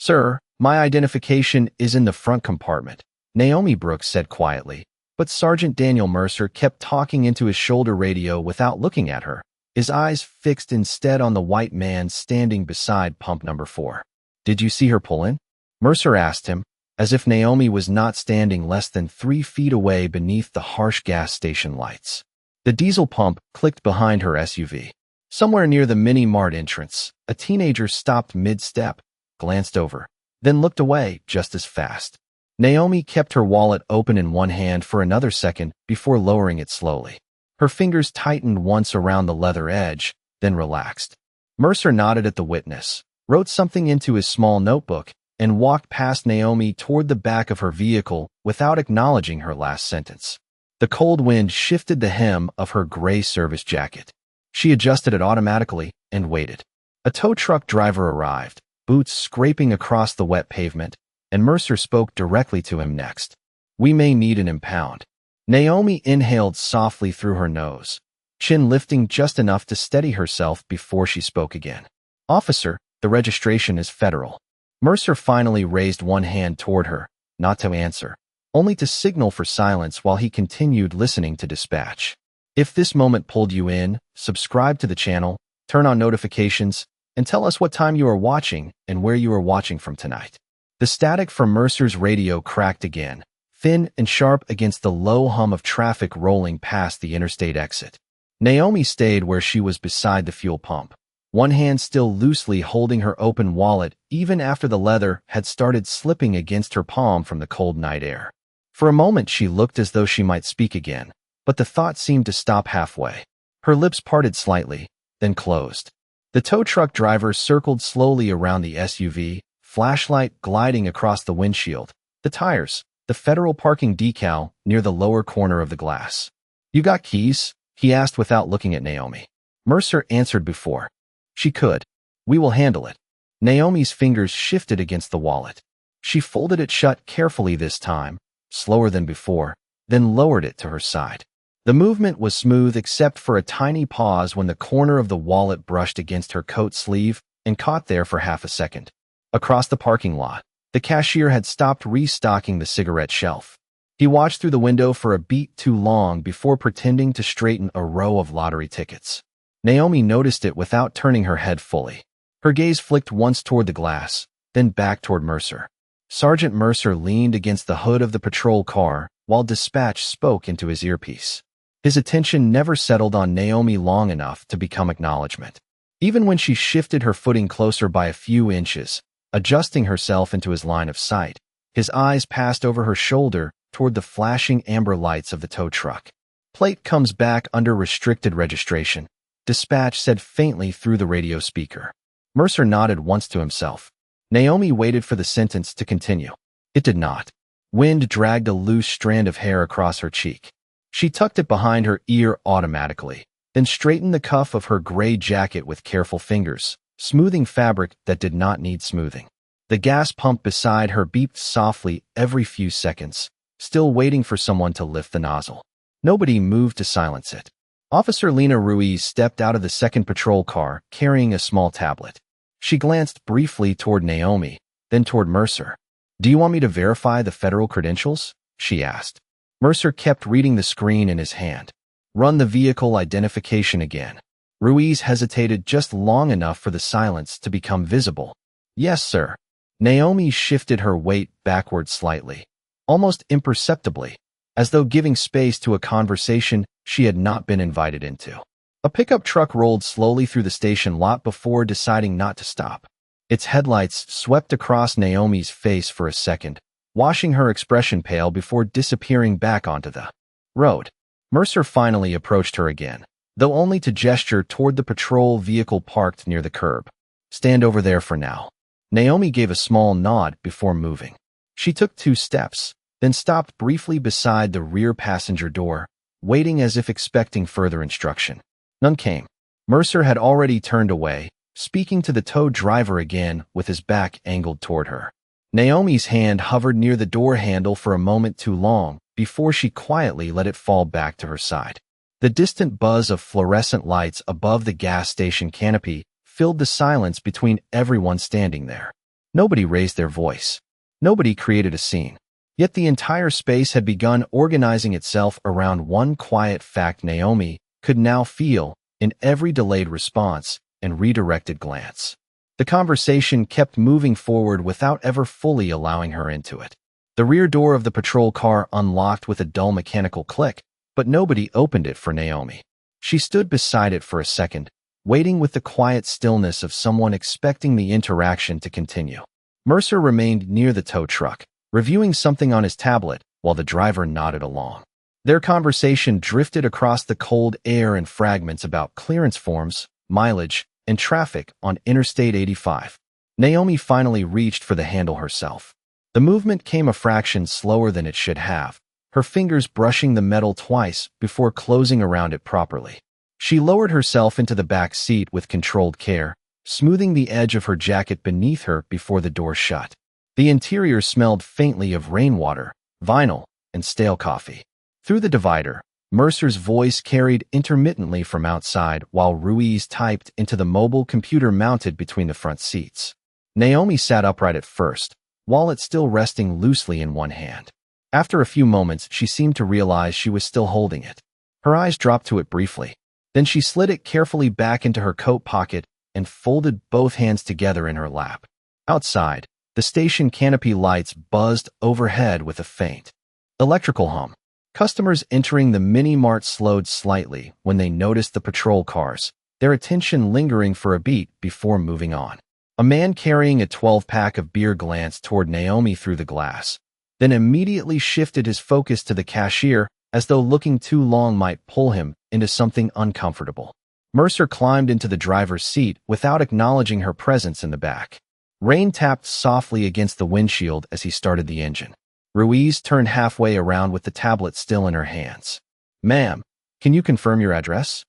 "Sir, my identification is in the front compartment," Naomi Brooks said quietly. But Sergeant Daniel Mercer kept talking into his shoulder radio without looking at her, his eyes fixed instead on the white man standing beside pump number 4. "Did you see her pull in?" Mercer asked him, as if Naomi was not standing less than 3 feet away beneath the harsh gas station lights. The diesel pump clicked behind her SUV. Somewhere near the mini-mart entrance, a teenager stopped mid-step, glanced over, then looked away just as fast. Naomi kept her wallet open in one hand for another second before lowering it slowly. Her fingers tightened once around the leather edge, then relaxed. Mercer nodded at the witness, wrote something into his small notebook, and walked past Naomi toward the back of her vehicle without acknowledging her last sentence. The cold wind shifted the hem of her gray service jacket. She adjusted it automatically and waited. A tow truck driver arrived, boots scraping across the wet pavement, and Mercer spoke directly to him next. "We may need an impound." Naomi inhaled softly through her nose, chin lifting just enough to steady herself before she spoke again. "Officer, the registration is federal." Mercer finally raised one hand toward her, not to answer, only to signal for silence while he continued listening to dispatch. "If this moment pulled you in, subscribe to the channel, turn on notifications, and tell us what time you are watching and where you are watching from tonight." The static from Mercer's radio cracked again, thin and sharp against the low hum of traffic rolling past the interstate exit. Naomi stayed where she was beside the fuel pump, one hand still loosely holding her open wallet even after the leather had started slipping against her palm from the cold night air. For a moment she looked as though she might speak again, but the thought seemed to stop halfway. Her lips parted slightly, then closed. The tow truck driver circled slowly around the SUV, flashlight gliding across the windshield, the tires, the federal parking decal near the lower corner of the glass. "You got keys?" he asked without looking at Naomi. Mercer answered before she could. "We will handle it." Naomi's fingers shifted against the wallet. She folded it shut carefully this time, slower than before, then lowered it to her side. The movement was smooth except for a tiny pause when the corner of the wallet brushed against her coat sleeve and caught there for half a second. Across the parking lot, the cashier had stopped restocking the cigarette shelf. He watched through the window for a beat too long before pretending to straighten a row of lottery tickets. Naomi noticed it without turning her head fully. Her gaze flicked once toward the glass, then back toward Mercer. Sergeant Mercer leaned against the hood of the patrol car while dispatch spoke into his earpiece. His attention never settled on Naomi long enough to become acknowledgement. Even when she shifted her footing closer by a few inches, adjusting herself into his line of sight, his eyes passed over her shoulder toward the flashing amber lights of the tow truck. "Plate comes back under restricted registration," dispatch said faintly through the radio speaker. Mercer nodded once to himself. Naomi waited for the sentence to continue. It did not. Wind dragged a loose strand of hair across her cheek. She tucked it behind her ear automatically, then straightened the cuff of her gray jacket with careful fingers, smoothing fabric that did not need smoothing. The gas pump beside her beeped softly every few seconds, still waiting for someone to lift the nozzle. Nobody moved to silence it. Officer Lena Ruiz stepped out of the second patrol car, carrying a small tablet. She glanced briefly toward Naomi, then toward Mercer. "Do you want me to verify the federal credentials?" she asked. Mercer kept reading the screen in his hand. "Run the vehicle identification again." Ruiz hesitated just long enough for the silence to become visible. "Yes, sir." Naomi shifted her weight backward slightly, almost imperceptibly, as though giving space to a conversation she had not been invited into. A pickup truck rolled slowly through the station lot before deciding not to stop. Its headlights swept across Naomi's face for a second, washing her expression pale before disappearing back onto the road. Mercer finally approached her again, though only to gesture toward the patrol vehicle parked near the curb. "Stand over there for now." Naomi gave a small nod before moving. She took 2 steps, then stopped briefly beside the rear passenger door, waiting as if expecting further instruction. None came. Mercer had already turned away, speaking to the tow driver again with his back angled toward her. Naomi's hand hovered near the door handle for a moment too long before she quietly let it fall back to her side. The distant buzz of fluorescent lights above the gas station canopy filled the silence between everyone standing there. Nobody raised their voice. Nobody created a scene. Yet the entire space had begun organizing itself around one quiet fact Naomi could now feel in every delayed response and redirected glance. The conversation kept moving forward without ever fully allowing her into it. The rear door of the patrol car unlocked with a dull mechanical click, but nobody opened it for Naomi. She stood beside it for a second, waiting with the quiet stillness of someone expecting the interaction to continue. Mercer remained near the tow truck, reviewing something on his tablet while the driver nodded along. Their conversation drifted across the cold air in fragments about clearance forms, mileage, and traffic on Interstate 85. Naomi finally reached for the handle herself. The movement came a fraction slower than it should have, her fingers brushing the metal twice before closing around it properly. She lowered herself into the back seat with controlled care, smoothing the edge of her jacket beneath her before the door shut. The interior smelled faintly of rainwater, vinyl, and stale coffee. Through the divider, Mercer's voice carried intermittently from outside while Ruiz typed into the mobile computer mounted between the front seats. Naomi sat upright at first, wallet still resting loosely in one hand. After a few moments, she seemed to realize she was still holding it. Her eyes dropped to it briefly. Then she slid it carefully back into her coat pocket and folded both hands together in her lap. Outside, the station canopy lights buzzed overhead with a faint electrical hum. Customers entering the mini-mart slowed slightly when they noticed the patrol cars, their attention lingering for a beat before moving on. A man carrying a 12-pack of beer glanced toward Naomi through the glass, then immediately shifted his focus to the cashier as though looking too long might pull him into something uncomfortable. Mercer climbed into the driver's seat without acknowledging her presence in the back. Rain tapped softly against the windshield as he started the engine. Ruiz turned halfway around with the tablet still in her hands. "Ma'am, can you confirm your address?"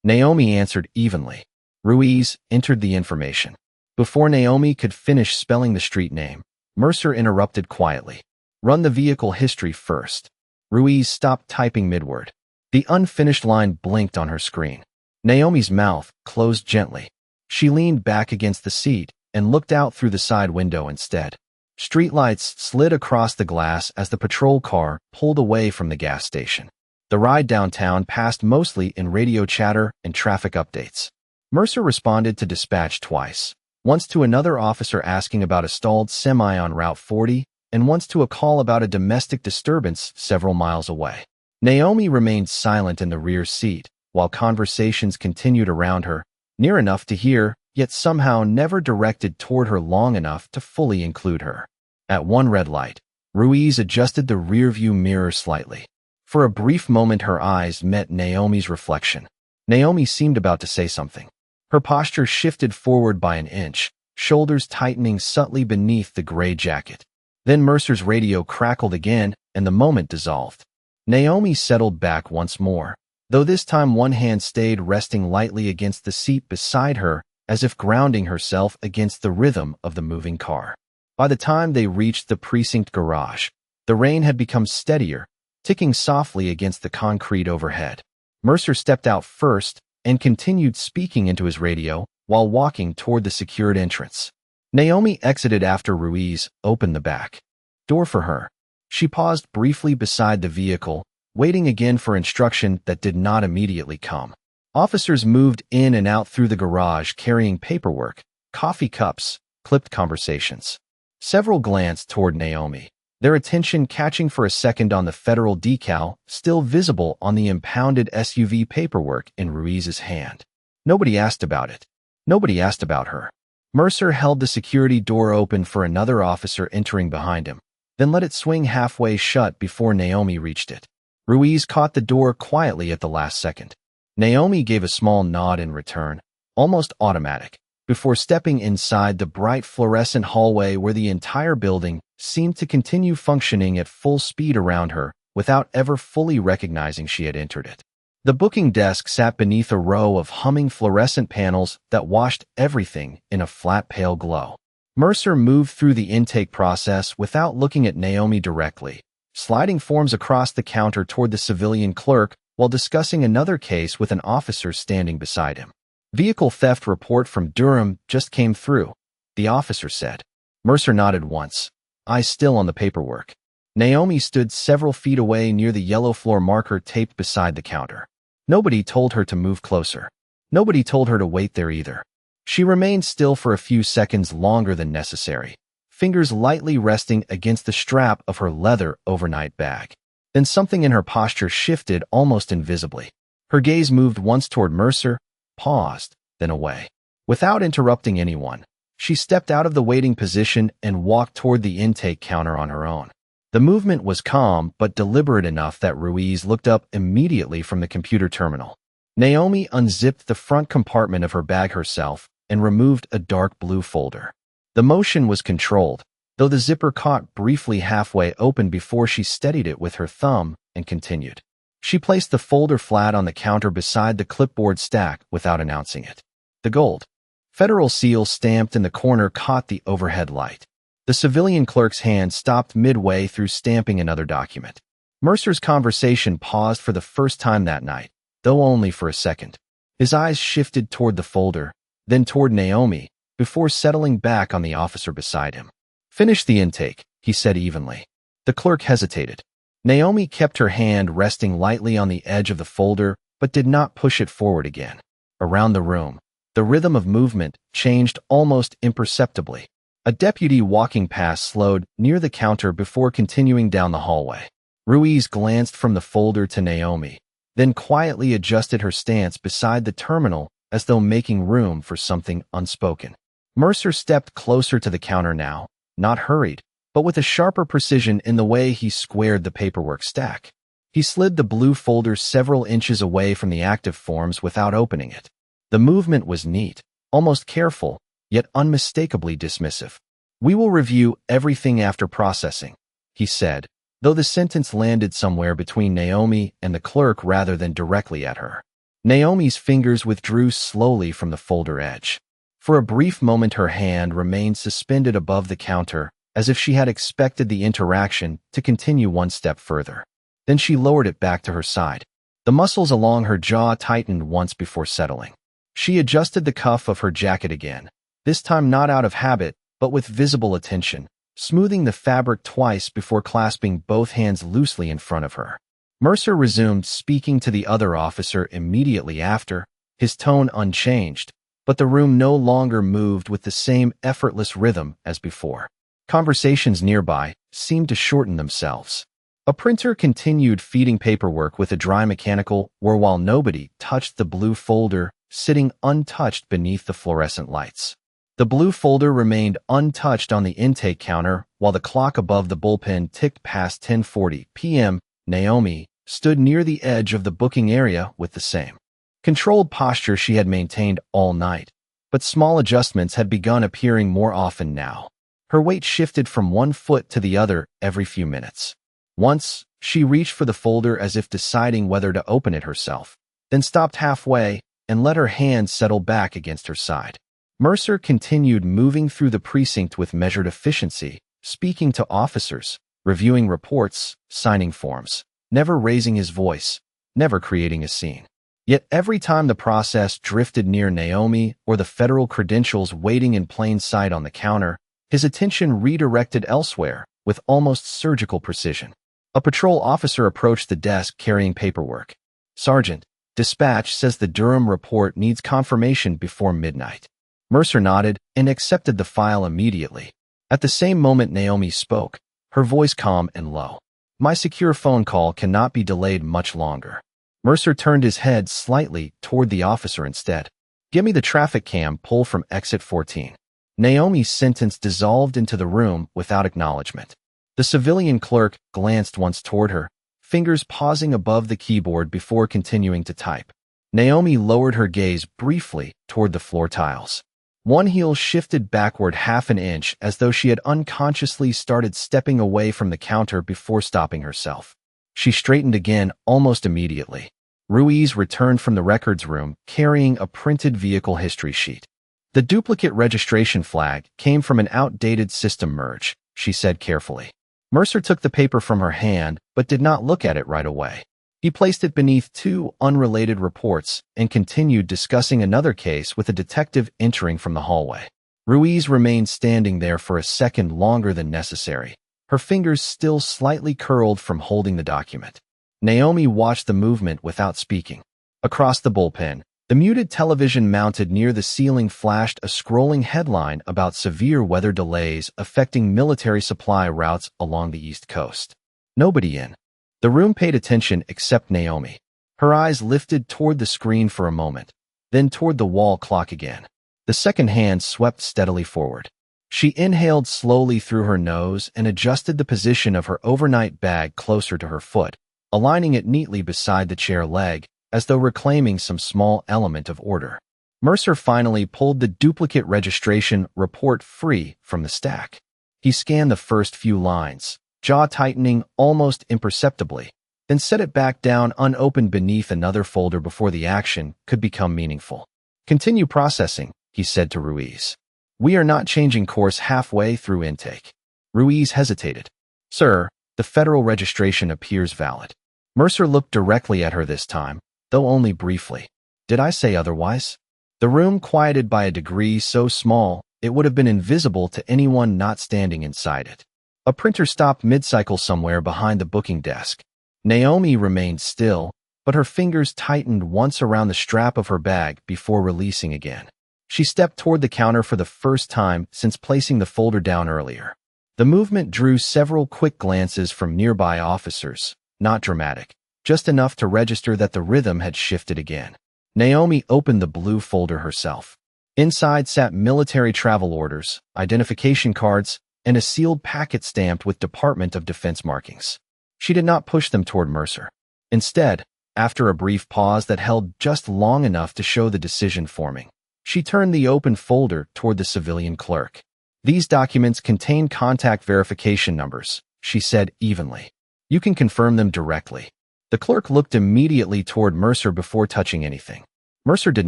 Naomi answered evenly. Ruiz entered the information. Before Naomi could finish spelling the street name, Mercer interrupted quietly. "Run the vehicle history first." Ruiz stopped typing midword. The unfinished line blinked on her screen. Naomi's mouth closed gently. She leaned back against the seat and looked out through the side window instead. Streetlights slid across the glass as the patrol car pulled away from the gas station. The ride downtown passed mostly in radio chatter and traffic updates. Mercer responded to dispatch twice, once to another officer asking about a stalled semi on Route 40, and once to a call about a domestic disturbance several miles away. Naomi remained silent in the rear seat, while conversations continued around her, near enough to hear, yet somehow never directed toward her long enough to fully include her. At one red light, Ruiz adjusted the rearview mirror slightly. For a brief moment her eyes met Naomi's reflection. Naomi seemed about to say something. Her posture shifted forward by an inch, shoulders tightening subtly beneath the gray jacket. Then Mercer's radio crackled again, and the moment dissolved. Naomi settled back once more, though this time one hand stayed resting lightly against the seat beside her, as if grounding herself against the rhythm of the moving car. By the time they reached the precinct garage, the rain had become steadier, ticking softly against the concrete overhead. Mercer stepped out first and continued speaking into his radio while walking toward the secured entrance. Naomi exited after Ruiz opened the back door for her. She paused briefly beside the vehicle, waiting again for instruction that did not immediately come. Officers moved in and out through the garage carrying paperwork, coffee cups, clipped conversations. Several glanced toward Naomi, their attention catching for a second on the federal decal still visible on the impounded SUV paperwork in Ruiz's hand. Nobody asked about it. Nobody asked about her. Mercer held the security door open for another officer entering behind him, then let it swing halfway shut before Naomi reached it. Ruiz caught the door quietly at the last second. Naomi gave a small nod in return, almost automatic, before stepping inside the bright fluorescent hallway where the entire building seemed to continue functioning at full speed around her without ever fully recognizing she had entered it. The booking desk sat beneath a row of humming fluorescent panels that washed everything in a flat pale glow. Mercer moved through the intake process without looking at Naomi directly, sliding forms across the counter toward the civilian clerk while discussing another case with an officer standing beside him. "Vehicle theft report from Durham just came through," the officer said. Mercer nodded once, eyes still on the paperwork. Naomi stood several feet away near the yellow floor marker taped beside the counter. Nobody told her to move closer. Nobody told her to wait there either. She remained still for a few seconds longer than necessary, fingers lightly resting against the strap of her leather overnight bag. Then something in her posture shifted almost invisibly. Her gaze moved once toward Mercer, paused, then away. Without interrupting anyone, she stepped out of the waiting position and walked toward the intake counter on her own. The movement was calm but deliberate enough that Ruiz looked up immediately from the computer terminal. Naomi unzipped the front compartment of her bag herself and removed a dark blue folder. The motion was controlled, though the zipper caught briefly halfway open before she steadied it with her thumb and continued. She placed the folder flat on the counter beside the clipboard stack without announcing it. The gold federal seal stamped in the corner caught the overhead light. The civilian clerk's hand stopped midway through stamping another document. Mercer's conversation paused for the first time that night, though only for a second. His eyes shifted toward the folder, then toward Naomi, before settling back on the officer beside him. "Finish the intake," he said evenly. The clerk hesitated. Naomi kept her hand resting lightly on the edge of the folder, but did not push it forward again. Around the room, the rhythm of movement changed almost imperceptibly. A deputy walking past slowed near the counter before continuing down the hallway. Ruiz glanced from the folder to Naomi, then quietly adjusted her stance beside the terminal as though making room for something unspoken. Mercer stepped closer to the counter now, not hurried, but with a sharper precision in the way he squared the paperwork stack. He slid the blue folder several inches away from the active forms without opening it. The movement was neat, almost careful, yet unmistakably dismissive. "We will review everything after processing," he said, though the sentence landed somewhere between Naomi and the clerk rather than directly at her. Naomi's fingers withdrew slowly from the folder edge. For a brief moment her hand remained suspended above the counter, as if she had expected the interaction to continue one step further. Then she lowered it back to her side. The muscles along her jaw tightened once before settling. She adjusted the cuff of her jacket again, this time not out of habit, but with visible attention, smoothing the fabric twice before clasping both hands loosely in front of her. Mercer resumed speaking to the other officer immediately after, his tone unchanged, but the room no longer moved with the same effortless rhythm as before. Conversations nearby seemed to shorten themselves. A printer continued feeding paperwork with a dry mechanical while nobody touched the blue folder, sitting untouched beneath the fluorescent lights. The blue folder remained untouched on the intake counter while the clock above the bullpen ticked past 10:40 p.m. Naomi stood near the edge of the booking area with the same controlled posture she had maintained all night, but small adjustments had begun appearing more often now. Her weight shifted from one foot to the other every few minutes. Once, she reached for the folder as if deciding whether to open it herself, then stopped halfway and let her hand settle back against her side. Mercer continued moving through the precinct with measured efficiency, speaking to officers, reviewing reports, signing forms, never raising his voice, never creating a scene. Yet every time the process drifted near Naomi or the federal credentials waiting in plain sight on the counter, his attention redirected elsewhere with almost surgical precision. A patrol officer approached the desk carrying paperwork. "Sergeant, dispatch says the Durham report needs confirmation before midnight." Mercer nodded and accepted the file immediately. At the same moment Naomi spoke, her voice calm and low. "My secure phone call cannot be delayed much longer." Mercer turned his head slightly toward the officer instead. "Give me the traffic cam pull from exit 14. Naomi's sentence dissolved into the room without acknowledgement. The civilian clerk glanced once toward her, fingers pausing above the keyboard before continuing to type. Naomi lowered her gaze briefly toward the floor tiles. One heel shifted backward half an inch as though she had unconsciously started stepping away from the counter before stopping herself. She straightened again almost immediately. Ruiz returned from the records room carrying a printed vehicle history sheet. "The duplicate registration flag came from an outdated system merge," she said carefully. Mercer took the paper from her hand but did not look at it right away. He placed it beneath two unrelated reports and continued discussing another case with a detective entering from the hallway. Ruiz remained standing there for a second longer than necessary, her fingers still slightly curled from holding the document. Naomi watched the movement without speaking. Across the bullpen, the muted television mounted near the ceiling flashed a scrolling headline about severe weather delays affecting military supply routes along the East Coast. Nobody in the room paid attention except Naomi. Her eyes lifted toward the screen for a moment, then toward the wall clock again. The second hand swept steadily forward. She inhaled slowly through her nose and adjusted the position of her overnight bag closer to her foot, aligning it neatly beside the chair leg, as though reclaiming some small element of order. Mercer finally pulled the duplicate registration report free from the stack. He scanned the first few lines, jaw tightening almost imperceptibly, then set it back down unopened beneath another folder before the action could become meaningful. "Continue processing," he said to Ruiz. "We are not changing course halfway through intake." Ruiz hesitated. "Sir, the federal registration appears valid." Mercer looked directly at her this time, though only briefly. "Did I say otherwise?" The room quieted by a degree so small it would have been invisible to anyone not standing inside it. A printer stopped mid-cycle somewhere behind the booking desk. Naomi remained still, but her fingers tightened once around the strap of her bag before releasing again. She stepped toward the counter for the first time since placing the folder down earlier. The movement drew several quick glances from nearby officers, not dramatic, just enough to register that the rhythm had shifted again. Naomi opened the blue folder herself. Inside sat military travel orders, identification cards, and a sealed packet stamped with Department of Defense markings. She did not push them toward Mercer. Instead, after a brief pause that held just long enough to show the decision forming, she turned the open folder toward the civilian clerk. "These documents contain contact verification numbers," she said evenly. "You can confirm them directly." The clerk looked immediately toward Mercer before touching anything. Mercer did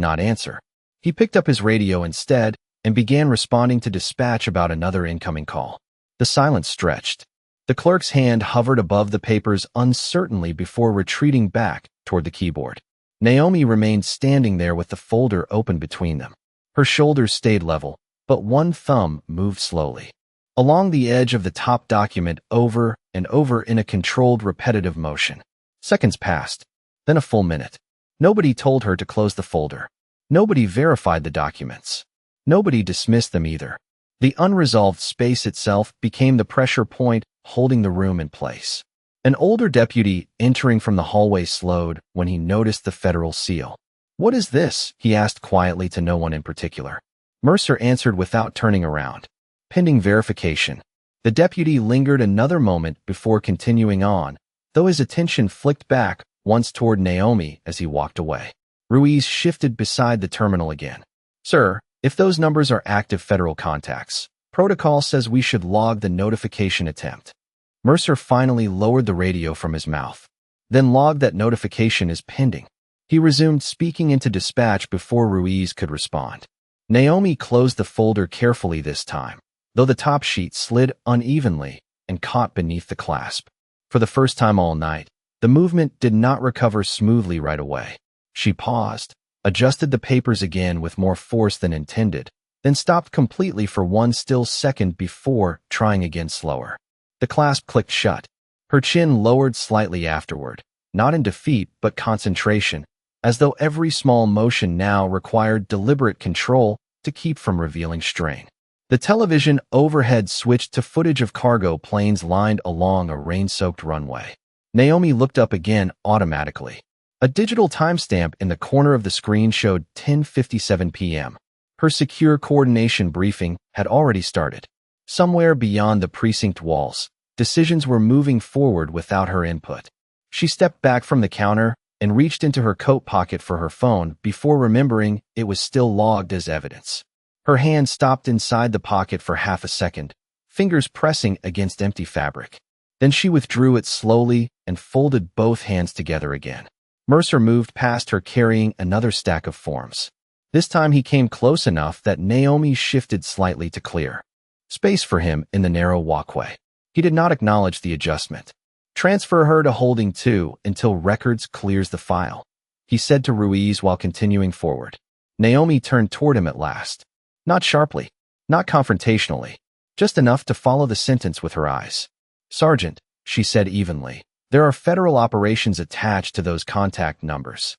not answer. He picked up his radio instead and began responding to dispatch about another incoming call. The silence stretched. The clerk's hand hovered above the papers uncertainly before retreating back toward the keyboard. Naomi remained standing there with the folder open between them. Her shoulders stayed level, but one thumb moved slowly along the edge of the top document over and over in a controlled, repetitive motion. Seconds passed, then a full minute. Nobody told her to close the folder. Nobody verified the documents. Nobody dismissed them either. The unresolved space itself became the pressure point holding the room in place. An older deputy entering from the hallway slowed when he noticed the federal seal. "What is this?" he asked quietly to no one in particular. Mercer answered without turning around. "Pending verification." The deputy lingered another moment before continuing on, though his attention flicked back once toward Naomi as he walked away. Ruiz shifted beside the terminal again. "Sir, if those numbers are active federal contacts, protocol says we should log the notification attempt." Mercer finally lowered the radio from his mouth. "Then log that notification is pending." He resumed speaking into dispatch before Ruiz could respond. Naomi closed the folder carefully this time, though the top sheet slid unevenly and caught beneath the clasp. For the first time all night, the movement did not recover smoothly right away. She paused, adjusted the papers again with more force than intended, then stopped completely for one still second before trying again slower. The clasp clicked shut. Her chin lowered slightly afterward, not in defeat but concentration, as though every small motion now required deliberate control to keep from revealing strain. The television overhead switched to footage of cargo planes lined along a rain-soaked runway. Naomi looked up again automatically. A digital timestamp in the corner of the screen showed 10:57 p.m. Her secure coordination briefing had already started. Somewhere beyond the precinct walls, decisions were moving forward without her input. She stepped back from the counter and reached into her coat pocket for her phone before remembering it was still logged as evidence. Her hand stopped inside the pocket for half a second, fingers pressing against empty fabric. Then she withdrew it slowly and folded both hands together again. Mercer moved past her carrying another stack of forms. This time he came close enough that Naomi shifted slightly to clear space for him in the narrow walkway. He did not acknowledge the adjustment. "Transfer her to holding 2 until records clears the file," he said to Ruiz while continuing forward. Naomi turned toward him at last. Not sharply, not confrontationally, just enough to follow the sentence with her eyes. "Sergeant," she said evenly, "there are federal operations attached to those contact numbers."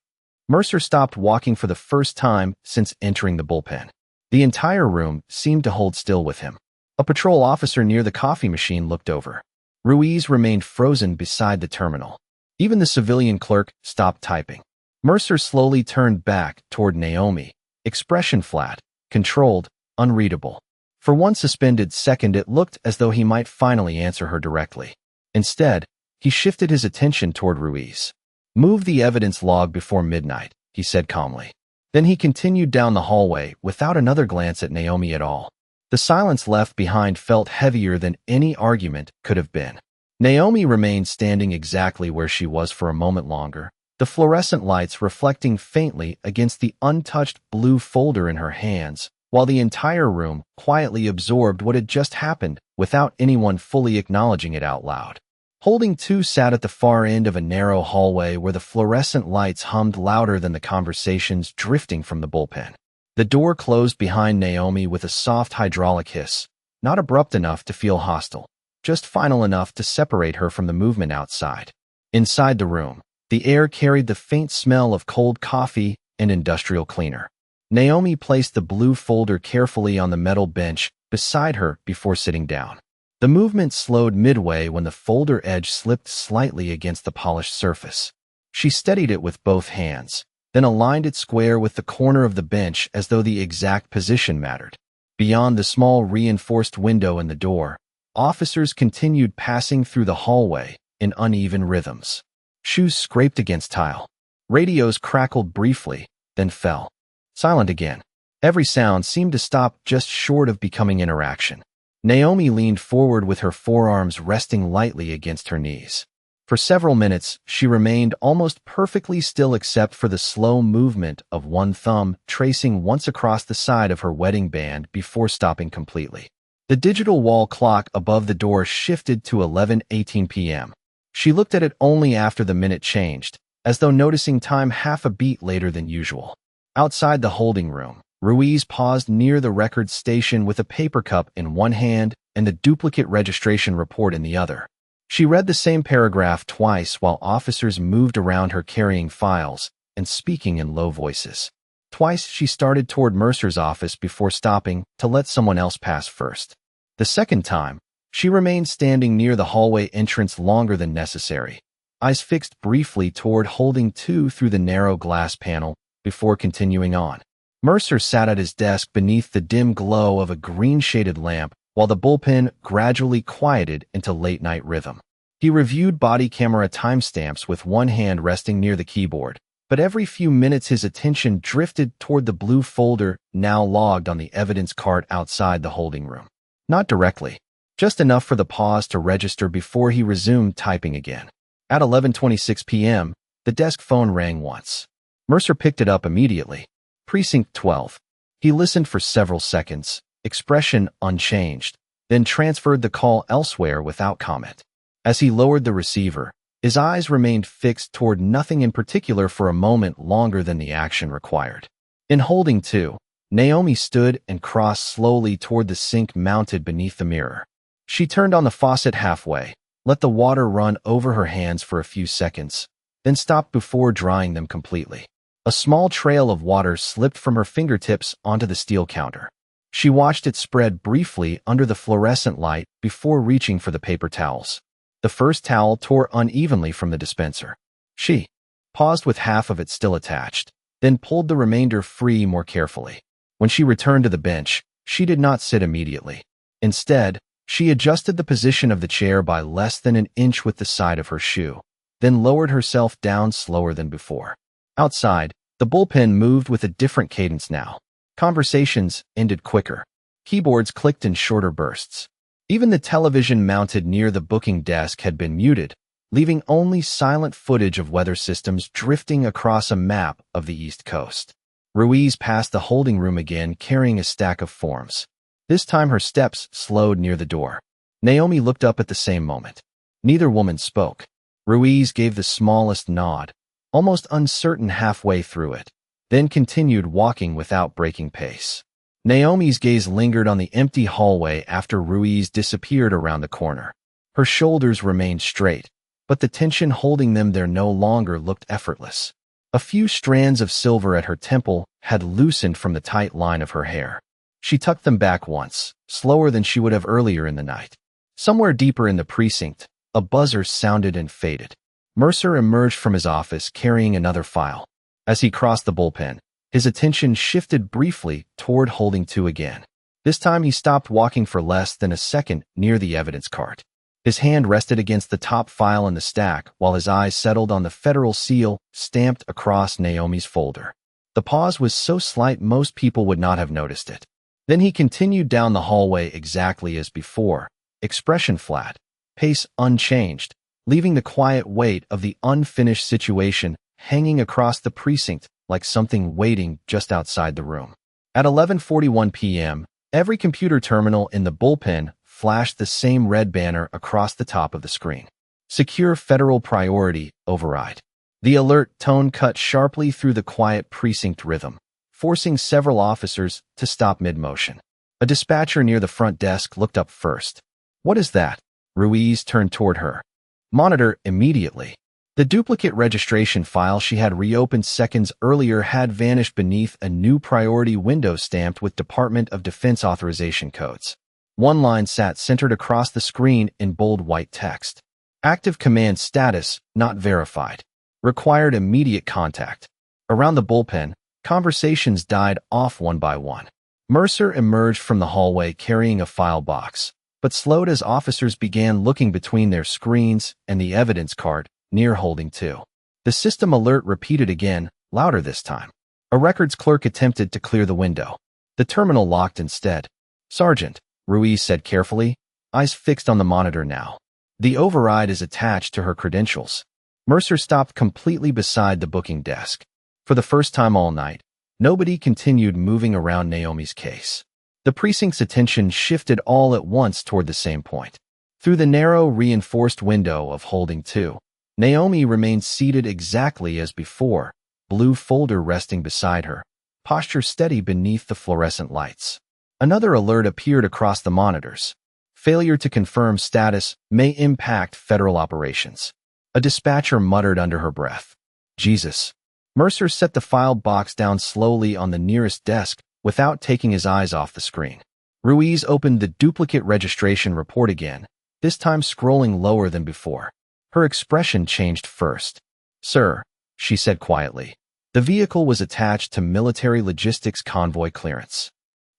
Mercer stopped walking for the first time since entering the bullpen. The entire room seemed to hold still with him. A patrol officer near the coffee machine looked over. Ruiz remained frozen beside the terminal. Even the civilian clerk stopped typing. Mercer slowly turned back toward Naomi, expression flat, controlled, unreadable. For one suspended second it looked as though he might finally answer her directly. Instead, he shifted his attention toward Ruiz. "Move the evidence log before midnight," he said calmly. Then he continued down the hallway without another glance at Naomi at all. The silence left behind felt heavier than any argument could have been. Naomi remained standing exactly where she was for a moment longer, the fluorescent lights reflecting faintly against the untouched blue folder in her hands, while the entire room quietly absorbed what had just happened without anyone fully acknowledging it out loud. Holding Two sat at the far end of a narrow hallway where the fluorescent lights hummed louder than the conversations drifting from the bullpen. The door closed behind Naomi with a soft hydraulic hiss, not abrupt enough to feel hostile, just final enough to separate her from the movement outside. Inside the room, the air carried the faint smell of cold coffee and industrial cleaner. Naomi placed the blue folder carefully on the metal bench beside her before sitting down. The movement slowed midway when the folder edge slipped slightly against the polished surface. She steadied it with both hands, then aligned it square with the corner of the bench as though the exact position mattered. Beyond the small reinforced window in the door, officers continued passing through the hallway in uneven rhythms. Shoes scraped against tile. Radios crackled briefly, then fell. Silent again. Every sound seemed to stop just short of becoming interaction. Naomi leaned forward with her forearms resting lightly against her knees. For several minutes, she remained almost perfectly still except for the slow movement of one thumb tracing once across the side of her wedding band before stopping completely. The digital wall clock above the door shifted to 11:18 p.m. She looked at it only after the minute changed, as though noticing time half a beat later than usual. Outside the holding room, Ruiz paused near the record station with a paper cup in one hand and the duplicate registration report in the other. She read the same paragraph twice while officers moved around her carrying files and speaking in low voices. Twice she started toward Mercer's office before stopping to let someone else pass first. The second time, she remained standing near the hallway entrance longer than necessary, eyes fixed briefly toward holding Two through the narrow glass panel before continuing on. Mercer sat at his desk beneath the dim glow of a green-shaded lamp while the bullpen gradually quieted into late-night rhythm. He reviewed body camera timestamps with one hand resting near the keyboard, but every few minutes his attention drifted toward the blue folder now logged on the evidence cart outside the holding room. Not directly, just enough for the pause to register before he resumed typing again. At 11:26 p.m., the desk phone rang once. Mercer picked it up immediately. Precinct 12. He listened for several seconds, expression unchanged, then transferred the call elsewhere without comment. As he lowered the receiver, his eyes remained fixed toward nothing in particular for a moment longer than the action required. In holding Two, Naomi stood and crossed slowly toward the sink mounted beneath the mirror. She turned on the faucet halfway, let the water run over her hands for a few seconds, then stopped before drying them completely. A small trail of water slipped from her fingertips onto the steel counter. She watched it spread briefly under the fluorescent light before reaching for the paper towels. The first towel tore unevenly from the dispenser. She paused with half of it still attached, then pulled the remainder free more carefully. When she returned to the bench, she did not sit immediately. Instead, she adjusted the position of the chair by less than an inch with the side of her shoe, then lowered herself down slower than before. Outside, the bullpen moved with a different cadence now. Conversations ended quicker. Keyboards clicked in shorter bursts. Even the television mounted near the booking desk had been muted, leaving only silent footage of weather systems drifting across a map of the East Coast. Ruiz passed the holding room again, carrying a stack of forms. This time her steps slowed near the door. Naomi looked up at the same moment. Neither woman spoke. Ruiz gave the smallest nod, almost uncertain halfway through it, then continued walking without breaking pace. Naomi's gaze lingered on the empty hallway after Ruiz disappeared around the corner. Her shoulders remained straight, but the tension holding them there no longer looked effortless. A few strands of silver at her temple had loosened from the tight line of her hair. She tucked them back once, slower than she would have earlier in the night. Somewhere deeper in the precinct, a buzzer sounded and faded. Mercer emerged from his office carrying another file. As he crossed the bullpen, his attention shifted briefly toward holding 2 again. This time he stopped walking for less than a second near the evidence cart. His hand rested against the top file in the stack while his eyes settled on the federal seal stamped across Naomi's folder. The pause was so slight most people would not have noticed it. Then he continued down the hallway exactly as before, expression flat, pace unchanged, leaving the quiet weight of the unfinished situation hanging across the precinct like something waiting just outside the room. At 11:41 p.m., every computer terminal in the bullpen flashed the same red banner across the top of the screen. Secure federal priority override. The alert tone cut sharply through the quiet precinct rhythm, forcing several officers to stop mid-motion. A dispatcher near the front desk looked up first. "What is that?" Ruiz turned toward her. "Monitor immediately." The duplicate registration file she had reopened seconds earlier had vanished beneath a new priority window stamped with Department of Defense authorization codes. One line sat centered across the screen in bold white text. Active command status not verified. Required immediate contact. Around the bullpen, conversations died off one by one. Mercer emerged from the hallway carrying a file box, but slowed as officers began looking between their screens and the evidence cart near holding 2. The system alert repeated again, louder this time. A records clerk attempted to clear the window. The terminal locked instead. "Sergeant," Ruiz said carefully, eyes fixed on the monitor now. "The override is attached to her credentials." Mercer stopped completely beside the booking desk. For the first time all night, nobody continued moving around Naomi's case. The precinct's attention shifted all at once toward the same point. Through the narrow, reinforced window of holding 2, Naomi remained seated exactly as before, blue folder resting beside her, posture steady beneath the fluorescent lights. Another alert appeared across the monitors. Failure to confirm status may impact federal operations. A dispatcher muttered under her breath. "Jesus." Mercer set the file box down slowly on the nearest desk without taking his eyes off the screen. Ruiz opened the duplicate registration report again, this time scrolling lower than before. Her expression changed first. "Sir," she said quietly, "the vehicle was attached to military logistics convoy clearance."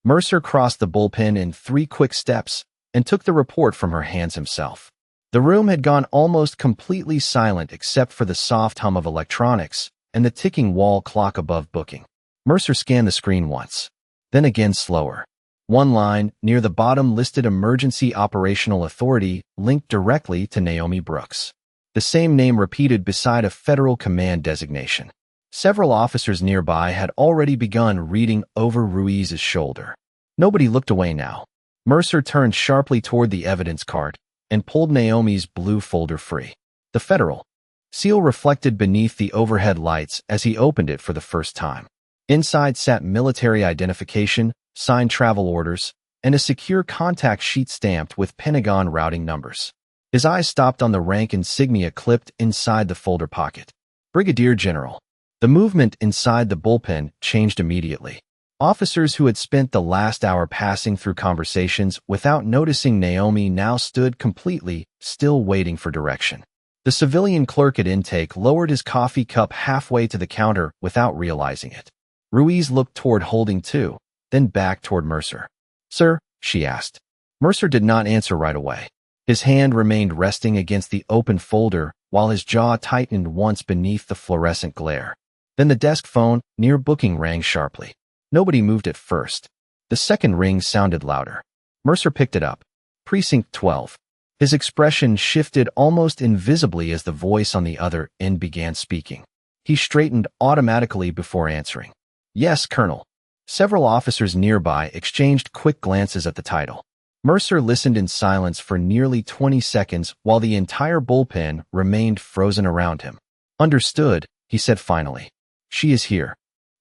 Mercer crossed the bullpen in 3 quick steps and took the report from her hands himself. The room had gone almost completely silent except for the soft hum of electronics and the ticking wall clock above booking. Mercer scanned the screen once, then again slower. One line near the bottom listed Emergency Operational Authority linked directly to Naomi Brooks. The same name repeated beside a federal command designation. Several officers nearby had already begun reading over Ruiz's shoulder. Nobody looked away now. Mercer turned sharply toward the evidence cart and pulled Naomi's blue folder free. The federal seal reflected beneath the overhead lights as he opened it for the first time. Inside sat military identification, signed travel orders, and a secure contact sheet stamped with Pentagon routing numbers. His eyes stopped on the rank insignia clipped inside the folder pocket. Brigadier General. The movement inside the bullpen changed immediately. Officers who had spent the last hour passing through conversations without noticing Naomi now stood completely still waiting for direction. The civilian clerk at intake lowered his coffee cup halfway to the counter without realizing it. Ruiz looked toward holding 2, then back toward Mercer. "Sir," she asked. Mercer did not answer right away. His hand remained resting against the open folder while his jaw tightened once beneath the fluorescent glare. Then the desk phone near booking rang sharply. Nobody moved at first. The second ring sounded louder. Mercer picked it up. "Precinct 12. His expression shifted almost invisibly as the voice on the other end began speaking. He straightened automatically before answering. "Yes, Colonel." Several officers nearby exchanged quick glances at the title. Mercer listened in silence for nearly 20 seconds while the entire bullpen remained frozen around him. "Understood," he said finally. "She is here."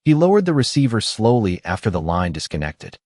He lowered the receiver slowly after the line disconnected.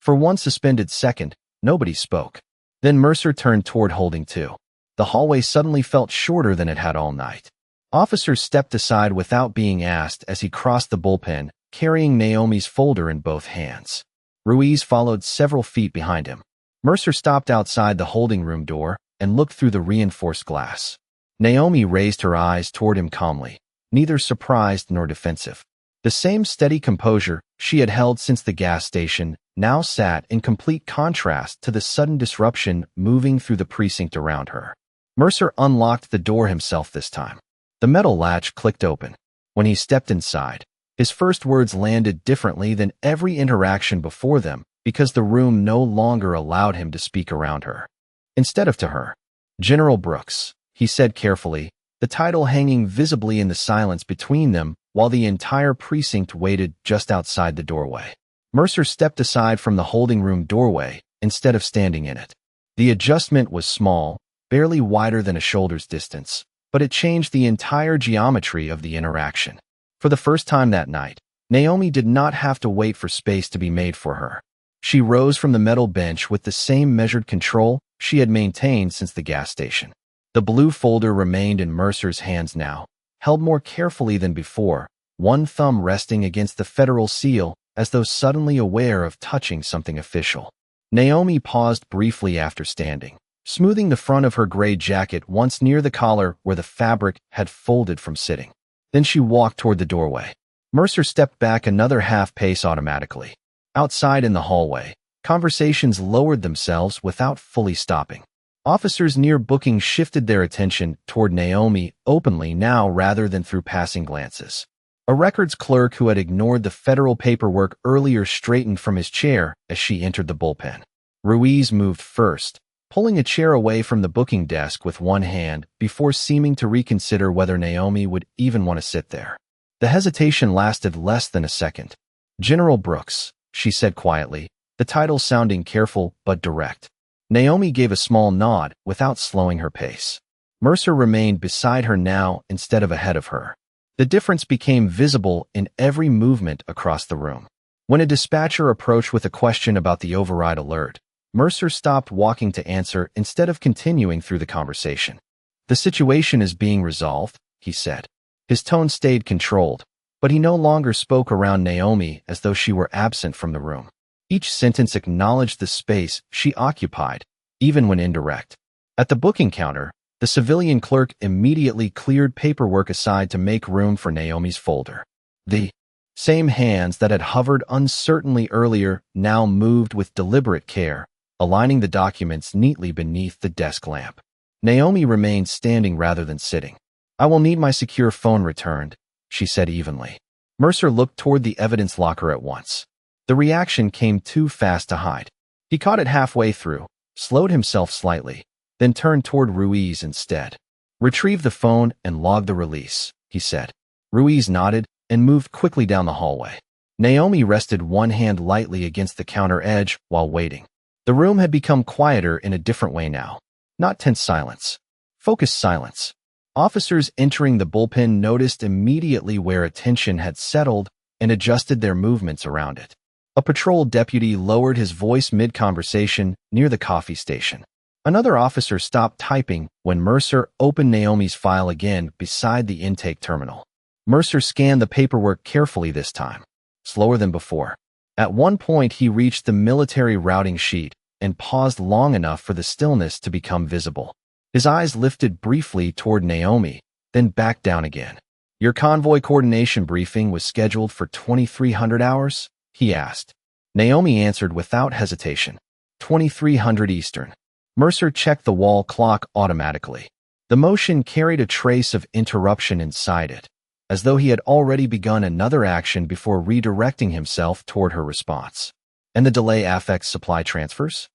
For one suspended second, nobody spoke. Then Mercer turned toward Holding 2. The hallway suddenly felt shorter than it had all night. Officers stepped aside without being asked as he crossed the bullpen, carrying Naomi's folder in both hands. Ruiz followed several feet behind him. Mercer stopped outside the holding room door and looked through the reinforced glass. Naomi raised her eyes toward him calmly, neither surprised nor defensive. The same steady composure she had held since the gas station now sat in complete contrast to the sudden disruption moving through the precinct around her. Mercer unlocked the door himself this time. The metal latch clicked open. When he stepped inside, his first words landed differently than every interaction before them because the room no longer allowed him to speak around her. Instead of to her, "General Brooks," he said carefully, the title hanging visibly in the silence between them while the entire precinct waited just outside the doorway. Mercer stepped aside from the holding room doorway instead of standing in it. The adjustment was small, barely wider than a shoulder's distance, but it changed the entire geometry of the interaction. For the first time that night, Naomi did not have to wait for space to be made for her. She rose from the metal bench with the same measured control she had maintained since the gas station. The blue folder remained in Mercer's hands now, held more carefully than before, one thumb resting against the federal seal as though suddenly aware of touching something official. Naomi paused briefly after standing, smoothing the front of her gray jacket once near the collar where the fabric had folded from sitting. Then she walked toward the doorway. Mercer stepped back another half-pace automatically. Outside in the hallway, conversations lowered themselves without fully stopping. Officers near booking shifted their attention toward Naomi openly now rather than through passing glances. A records clerk who had ignored the federal paperwork earlier straightened from his chair as she entered the bullpen. Ruiz moved first, pulling a chair away from the booking desk with one hand before seeming to reconsider whether Naomi would even want to sit there. The hesitation lasted less than a second. "General Brooks," she said quietly, the title sounding careful but direct. Naomi gave a small nod without slowing her pace. Mercer remained beside her now instead of ahead of her. The difference became visible in every movement across the room. When a dispatcher approached with a question about the override alert, Mercer stopped walking to answer instead of continuing through the conversation. "The situation is being resolved," he said. His tone stayed controlled, but he no longer spoke around Naomi as though she were absent from the room. Each sentence acknowledged the space she occupied, even when indirect. At the booking counter, the civilian clerk immediately cleared paperwork aside to make room for Naomi's folder. The same hands that had hovered uncertainly earlier now moved with deliberate care, aligning the documents neatly beneath the desk lamp. Naomi remained standing rather than sitting. "I will need my secure phone returned," she said evenly. Mercer looked toward the evidence locker at once. The reaction came too fast to hide. He caught it halfway through, slowed himself slightly, then turned toward Ruiz instead. "Retrieve the phone and log the release," he said. Ruiz nodded and moved quickly down the hallway. Naomi rested one hand lightly against the counter edge while waiting. The room had become quieter in a different way now. Not tense silence. Focused silence. Officers entering the bullpen noticed immediately where attention had settled and adjusted their movements around it. A patrol deputy lowered his voice mid-conversation near the coffee station. Another officer stopped typing when Mercer opened Naomi's file again beside the intake terminal. Mercer scanned the paperwork carefully this time, slower than before. At one point, he reached the military routing sheet and paused long enough for the stillness to become visible. His eyes lifted briefly toward Naomi, then back down again. "Your convoy coordination briefing was scheduled for 2300 hours?" he asked. Naomi answered without hesitation. 2300 Eastern. Mercer checked the wall clock automatically. The motion carried a trace of interruption inside it, as though he had already begun another action before redirecting himself toward her response. "And the delay affects supply transfers?"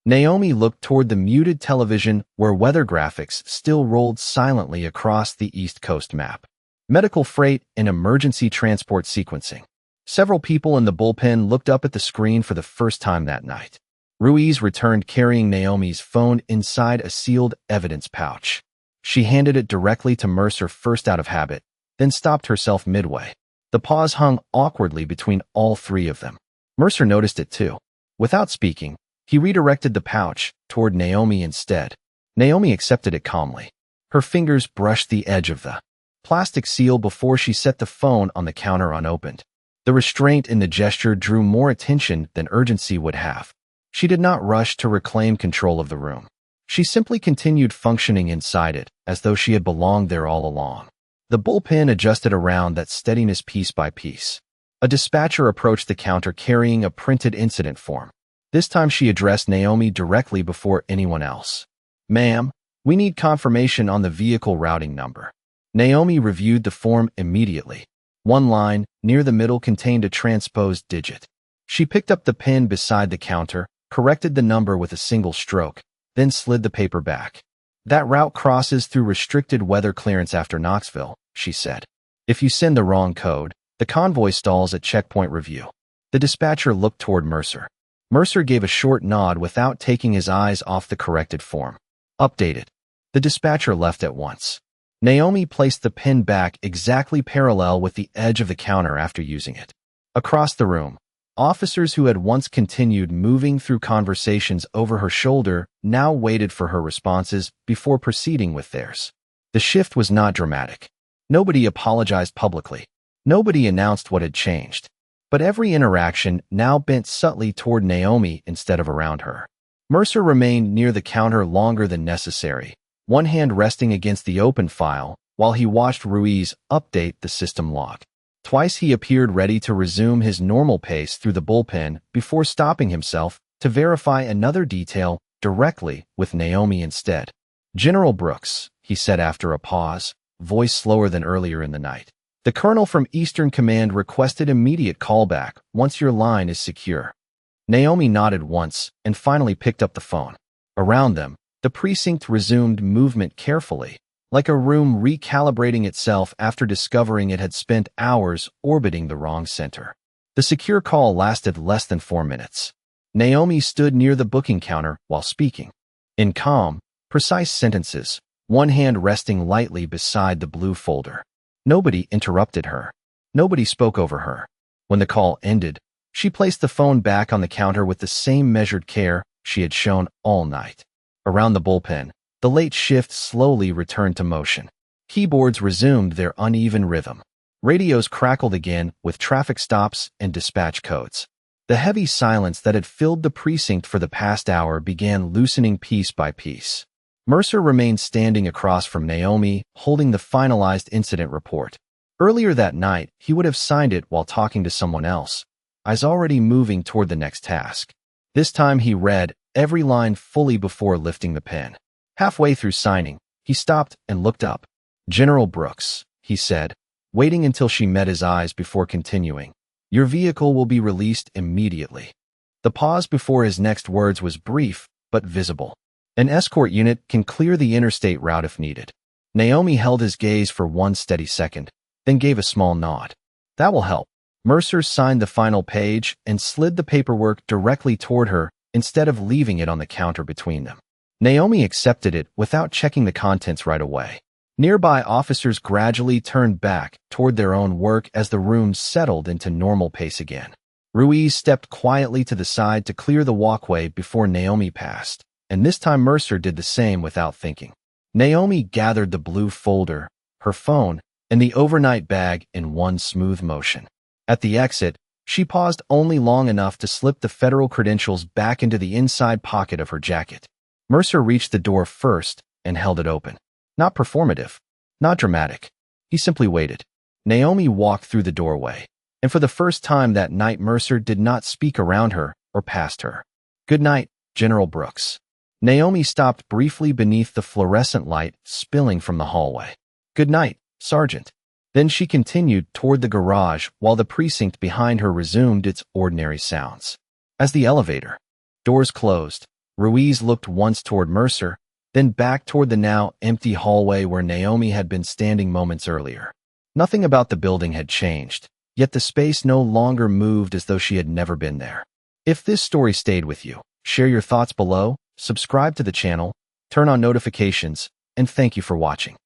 Naomi looked toward the muted television where weather graphics still rolled silently across the East Coast map. "Medical freight and emergency transport sequencing." Several people in the bullpen looked up at the screen for the first time that night. Ruiz returned carrying Naomi's phone inside a sealed evidence pouch. She handed it directly to Mercer first out of habit, then stopped herself midway. The pause hung awkwardly between all three of them. Mercer noticed it too. Without speaking, he redirected the pouch toward Naomi instead. Naomi accepted it calmly. Her fingers brushed the edge of the plastic seal before she set the phone on the counter unopened. The restraint in the gesture drew more attention than urgency would have. She did not rush to reclaim control of the room. She simply continued functioning inside it, as though she had belonged there all along. The bullpen adjusted around that steadiness piece by piece. A dispatcher approached the counter carrying a printed incident form. This time she addressed Naomi directly before anyone else. "Ma'am, we need confirmation on the vehicle routing number." Naomi reviewed the form immediately. One line, near the middle, contained a transposed digit. She picked up the pen beside the counter, corrected the number with a single stroke, then slid the paper back. "That route crosses through restricted weather clearance after Knoxville," she said. "If you send the wrong code, the convoy stalls at checkpoint review." The dispatcher looked toward Mercer. Mercer gave a short nod without taking his eyes off the corrected form. "Updated." The dispatcher left at once. Naomi placed the pen back exactly parallel with the edge of the counter after using it. Across the room, officers who had once continued moving through conversations over her shoulder now waited for her responses before proceeding with theirs. The shift was not dramatic. Nobody apologized publicly. Nobody announced what had changed. But every interaction now bent subtly toward Naomi instead of around her. Mercer remained near the counter longer than necessary, one hand resting against the open file while he watched Ruiz update the system log. Twice he appeared ready to resume his normal pace through the bullpen before stopping himself to verify another detail directly with Naomi instead. "General Brooks," he said after a pause, voice slower than earlier in the night. "The colonel from Eastern Command requested immediate callback once your line is secure." Naomi nodded once and finally picked up the phone. Around them, the precinct resumed movement carefully, like a room recalibrating itself after discovering it had spent hours orbiting the wrong center. The secure call lasted less than 4 minutes. Naomi stood near the booking counter while speaking. In calm, precise sentences, one hand resting lightly beside the blue folder. Nobody interrupted her. Nobody spoke over her. When the call ended, she placed the phone back on the counter with the same measured care she had shown all night. Around the bullpen, the late shift slowly returned to motion. Keyboards resumed their uneven rhythm. Radios crackled again with traffic stops and dispatch codes. The heavy silence that had filled the precinct for the past hour began loosening piece by piece. Mercer remained standing across from Naomi, holding the finalized incident report. Earlier that night, he would have signed it while talking to someone else, eyes already moving toward the next task. This time he read every line fully before lifting the pen. Halfway through signing, he stopped and looked up. "General Brooks," he said, waiting until she met his eyes before continuing. "Your vehicle will be released immediately." The pause before his next words was brief, but visible. "An escort unit can clear the interstate route if needed." Naomi held his gaze for one steady second, then gave a small nod. "That will help." Mercer signed the final page and slid the paperwork directly toward her instead of leaving it on the counter between them. Naomi accepted it without checking the contents right away. Nearby officers gradually turned back toward their own work as the room settled into normal pace again. Ruiz stepped quietly to the side to clear the walkway before Naomi passed, and this time Mercer did the same without thinking. Naomi gathered the blue folder, her phone, and the overnight bag in one smooth motion. At the exit, she paused only long enough to slip the federal credentials back into the inside pocket of her jacket. Mercer reached the door first and held it open. Not performative, not dramatic. He simply waited. Naomi walked through the doorway, and for the first time that night Mercer did not speak around her or past her. "Good night, General Brooks." Naomi stopped briefly beneath the fluorescent light spilling from the hallway. "Good night, Sergeant." Then she continued toward the garage while the precinct behind her resumed its ordinary sounds. As the elevator doors closed, Ruiz looked once toward Mercer, then back toward the now empty hallway where Naomi had been standing moments earlier. Nothing about the building had changed, yet the space no longer moved as though she had never been there. If this story stayed with you, share your thoughts below, subscribe to the channel, turn on notifications, and thank you for watching.